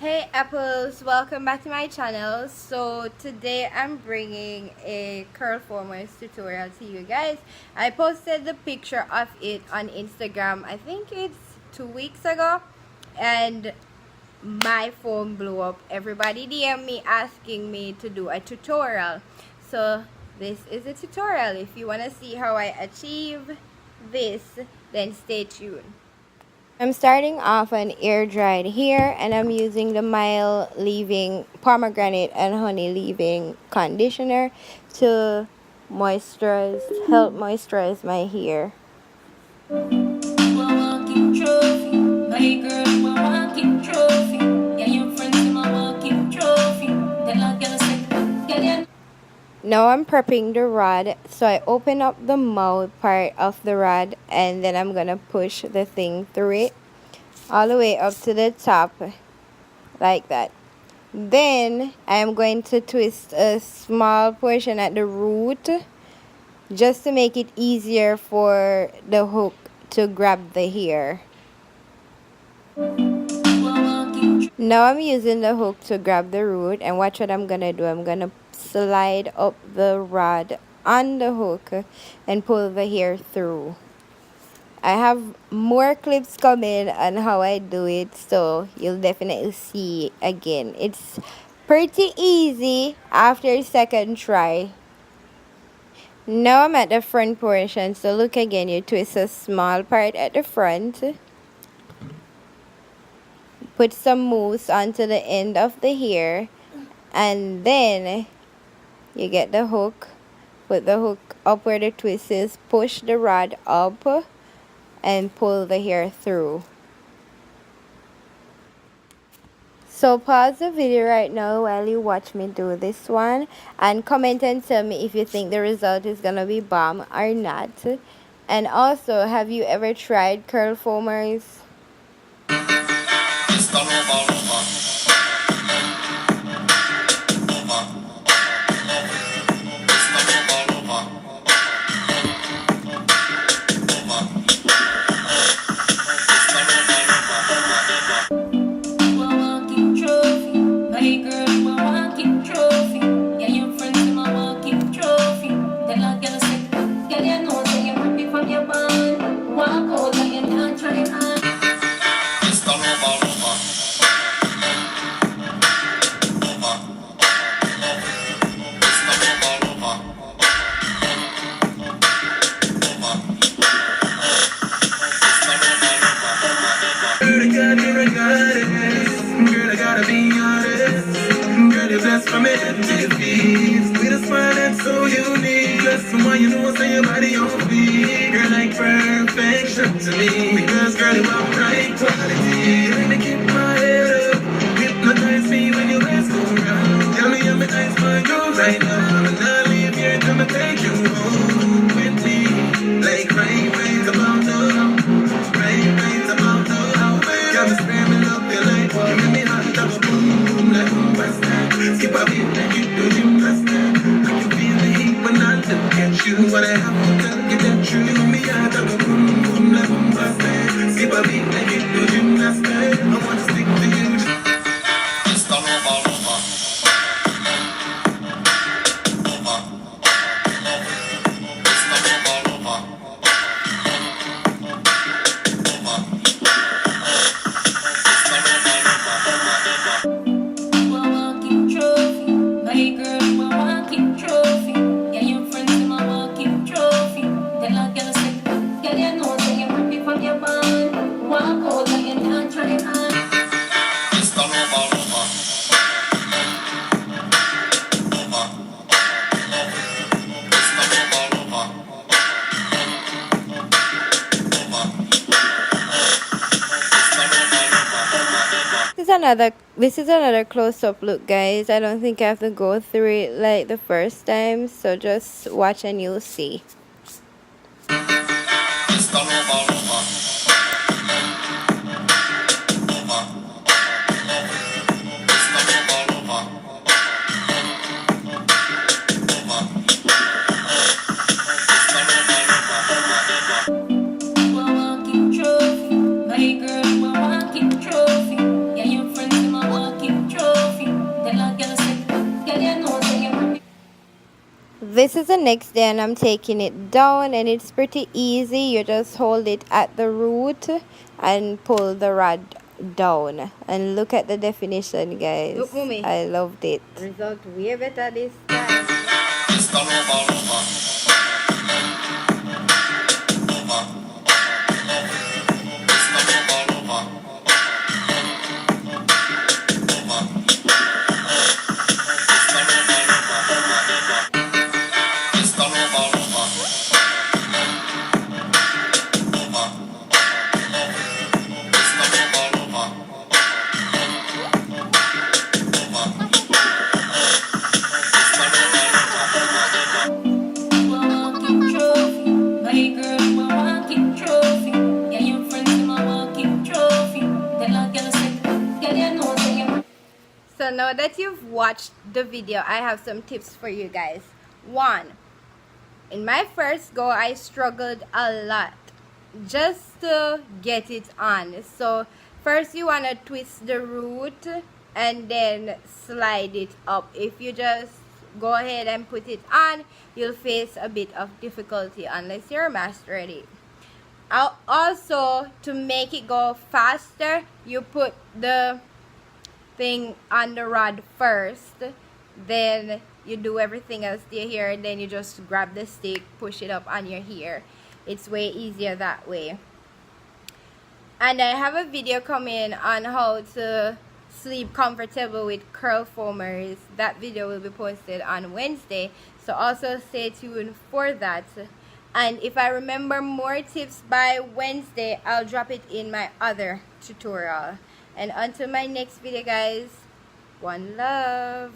Hey apples, welcome back to my channel. So today I'm bringing a curlformers tutorial to you guys. I posted the picture of it on Instagram, I think it's 2 weeks ago, and my phone blew up. Everybody DM me asking me to do a tutorial. So this is a tutorial. If you want to see how I achieve this, then stay tuned. I'm starting off on air dried hair, and I'm using the mild leave-in pomegranate and honey leave-in conditioner to help moisturize my hair. Now I'm prepping the rod, so I open up the mouth part of the rod and then I'm gonna push the thing through it all the way up to the top like that. Then I'm going to twist a small portion at the root just to make it easier for the hook to grab the hair. Now I'm using the hook to grab the root, and watch what I'm gonna do. I'm gonna slide up the rod on the hook and pull the hair through. I have more clips coming on how I do it, so you'll definitely see again. It's pretty easy after second try. Now I'm at the front portion, so look again. You twist a small part at the front, put some mousse onto the end of the hair, and then you get the hook, put the hook up where the twist is, push the rod up and pull the hair through. So pause the video right now while you watch me do this one, and comment and tell me if you think the result is gonna be bomb or not. And also, have you ever tried curlformers? So unique, that's someone you know, say your body on feet. Girl, like perfection to me. Because girl, you have right quality. You make me keep my head up. Hypnotize me when your legs go round. Tell me I'm a nice for you right now. And I'll leave here till I take you home with me. Like rain about the rain about the got me screaming up your light. You make me hot, double boom, boom, like boom, bastard. Skip a beat like you do gymnastics. Look at you, what I have to tell you that true. Me out of a boom, boom, like boom, bastard. Skip a beat like it do gymnastics. I want to stick to you. Just all over. This is another close-up look, guys. I don't think I have to go through it like the first time, so just watch and you'll see. Walking trophy, my girl, my walking trophy. Yeah, your friends, my walking this is the next day and I'm taking it down, and it's pretty easy. You just hold it at the root and pull the rod down, and look at the definition, guys. Look, mommy. I loved it. Result way better this time. So now that you've watched the video, I have some tips for you guys. One, in my first go, I struggled a lot just to get it on. So first you want to twist the root and then slide it up. If you just go ahead and put it on, you'll face a bit of difficulty unless you're a master at it. Also, to make it go faster, you put the thing on the rod first, then you do everything else to your hair, and then you just grab the stick, push it up on your hair. It's way easier that way. And I have a video coming on how to sleep comfortable with Curlformers. That video will be posted on Wednesday, so also stay tuned for that. And if I remember more tips by Wednesday, I'll drop it in my other tutorial. And until my next video, guys, one love.